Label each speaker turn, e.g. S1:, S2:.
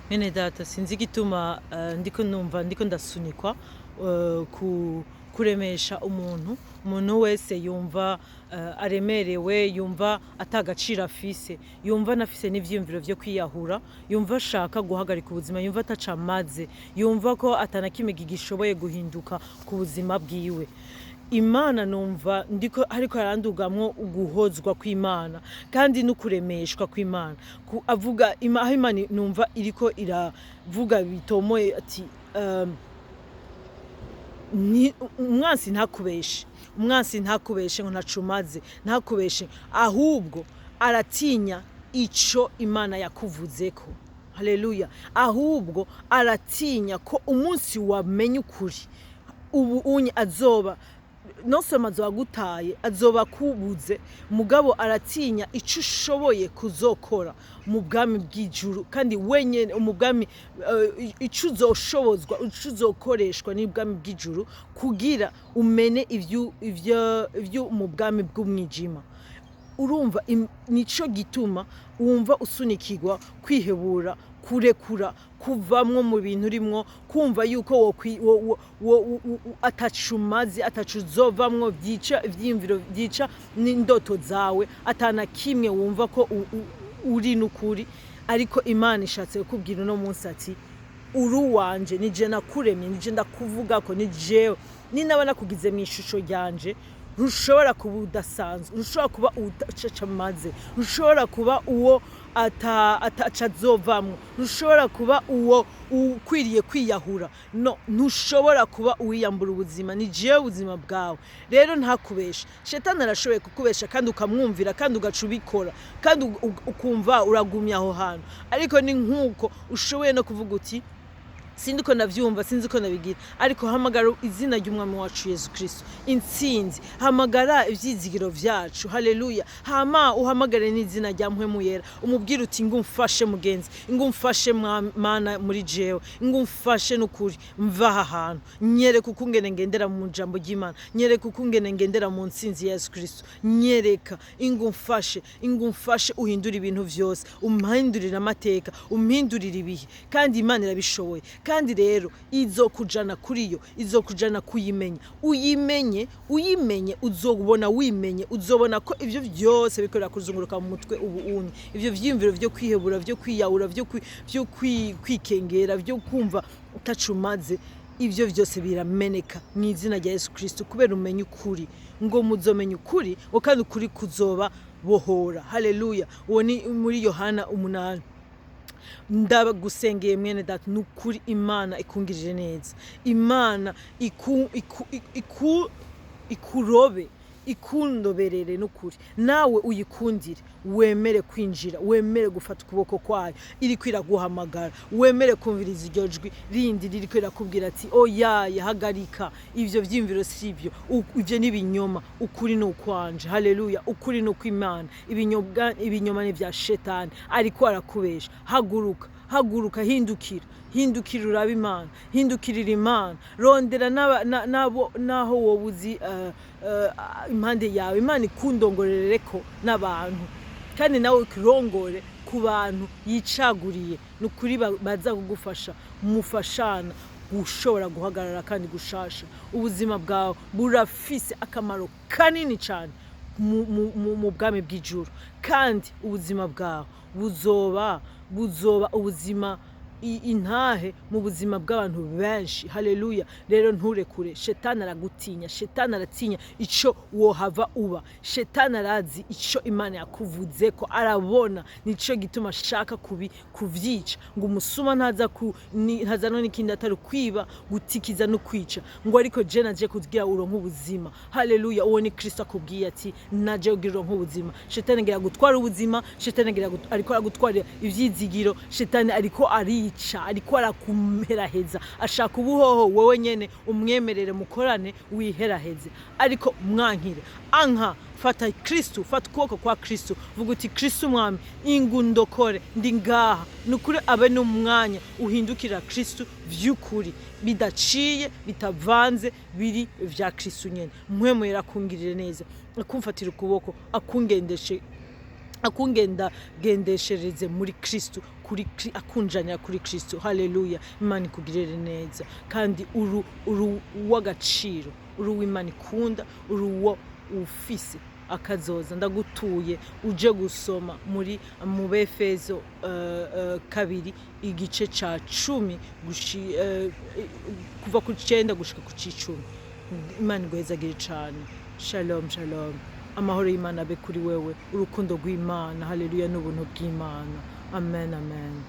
S1: Mwene data sinzi igituma ndiko ndasunikwa kuremesha umuntu wese yumva aremerewe, yumva atagaciro afise, yumva anafise n'ivyiyumviro vyo kwiyahura, yumva ashaka guhagarika ubuzima, yumva atacamaze, yumva ko atanakimwe gishoboye guhinduka ku buzima bwiwe. Imana numva ndiko ariko arandugamwo uguhozwa kw'Imana kandi n'ukuremeshwa kw'Imana. Avuga aho Imana numva iriko iravuga bitomoye ati umwansi ntakubeshe ngo ntacumaze, ntakubeshe ahubwo aratinya ico Imana yakuvuzeko. Haleluya. Ahubwo aratinya ko umunsi wamenye ukuri ubu unye azoba nosoma azogutaye, azoba kubuze, mugabo aratinya ico ushoboye kuzokora mu bwami bw'ijuru, kandi wenyene umubwami ico uzoshobozwa, ico uzokoreshwa n'ubwami bw'ijuru kugira umene ivyo mu bwami bw'umwijima. Urumva nico gituma wumva usunikirwa kwihebura, kurekura, kuvamwo mu bintu urimwo, kumva yuko atacumazi, atacuzovamwo, vyica ivyiyumviro, vyica n'indoto zawe, atana kimwe wumva ko uri n'ukuri. Ariko Imana ishatse kukubwira uno munsi ati uri uwanje, nije nakuremye, nije ndakuvugako, ni jewe, ninaba nakugize mw'ishusho ryanje. Ntushobora kuba udasanzwe, ntushobora kuba utacamaze, ntushobora kuba uwo atacazovamwo, ntushobora kuba uwo ukwiriye kwiyahura, no, ntushobora kuba uwiyambura ubuzima, ni jewe ubuzima bwawe. Rero ntakubeshe. Shetani arashoboye kukubesha kandi ukamwumvira kandi ugaca ubikora kandi ukumva uragumya aho hantu, ariko ni nk'uko ushoboye no kuvuga uti sindi ko navyumva, sinzi ko nabigira, ariko hamagara izina ry'umwami wacu Yesu Kristo, intsinzi, hamagara ivyizigiro vyacu. Haleluya. Hama uhamagare n'izina rya Mpwemu Yera, umubwire uti ngumfashe mugenzi, ngumfashe Mana muri jewe, ngumfashe n'ukuri, mva aha hantu, nyereka ukungene ngendera mu jambo ry'Imana, nyereka ukungene ngendera mu ntsinzi ya Yesu Kristo, nyereka, ingumfashe uhindura ibintu vyose, umpindurire amateka, umpindurire ibihe, kandi Imana irabishoboye. Kandi rero izokujana kuriyo, izokujana kuyimenya, uyimenye, uzobona wimenye, uzobona ko ivyo vyose bikorera kuzunguruka mu mutwe ubu unye, ivyo vyiyumviro vyo kwihebura, vyo kwiyahura, vyo kwikengera, vyo kumva utacumaze, ivyo vyose birameneka mu izina rya Yesu Kristo, kubera umenye ukuri, ngo muzomenya ukuri, kandi ukuri kuzoba bohora. Haleluya. Uwo ni muri Yohana 8. Ndabagusengeye mwene data, nukuri Imana ikungirije neza, Imana ikurobe, ikundoberere n'ukuri, nawe uyikundire, wemere kwinjira, wemere gufata ukuboko kwayo iriko iraguhamagara, wemere kumviriza iryo jwi rindi ririko irakubwira ati oyaye, hagarika ivyo vyimviro sivyo, ivyo ni ibinyoma, ukuri ni ukwanje. Haleluya. Ukuri ni ukw'Imana, ibinyoma ni vya Shetani ariko arakubesha. Haguruka, hindukira urabe Imana, hindukirira Imana, rondera naho wobuzi impande yawe, Imana ikundongorereko n'abantu, kandi nawe ukirongore ku bantu yicaguriye, nukuri baza kugufasha, mufashana gushobora guhagarara kandi gushasha. Ubuzima bwawe burafise akamaro kanini cyane mu bwami bw'ijuru, kandi ubuzima bwawe buzoba ubuzima intahe mu buzima bw'abantu benshi. Haleluya. Rero nturekure. Shetani aragutinya, Shetani aratinya ico wohava uba, Shetani arazi ico Imana yakuvuze ko, arabona nico gituma ashaka kuvyica, ngo umusuma ntazana n'ikindi atari kwiba, gutikiza no kwica, ngo ariko je naje kugira uronke ubuzima. Haleluya. Uwo ni Kristo akubwiye ati naje kugira uronke ubuzima. Shetani ngira gutwara ubuzima, Shetani ngira ariko aragutwara ivyizigiro, Shetani ariko ariko arakumeraheza, ashaka ubuhoho wowe nyene umwemerere mukorane wiheraheze, ariko mwankire, fata Kristo, fata ukuboko kwa Kristo, vuga uti Kristo mwami, ingundokore, ndi ngaha, nukuri abe n'umwanya uhindukira Kristo vy'ukuri, bidaciye, bitavanze, biri vya Kristo nyene. Mpwemu Yera akungirire neza, akumfatira ukuboko, akungendeshe gendeshereze muri Kristo, akunjanya kuri Kristo. Haleluya. Imana ikugirire neza kandi uru w'agaciro, uri w'Imana ikunda, uri uwo ufise akazoza. Ndagutuye uje gusoma mu Befezo 2 igice ca 10 kuva ku 9 gushika ku 10. Imana iguhezagire cane. Shalom shalom. Amahoro y'Imana abe kuri wewe, urukundo rw'Imana, haleluya, n'ubuntu bw'Imana. Amen amen.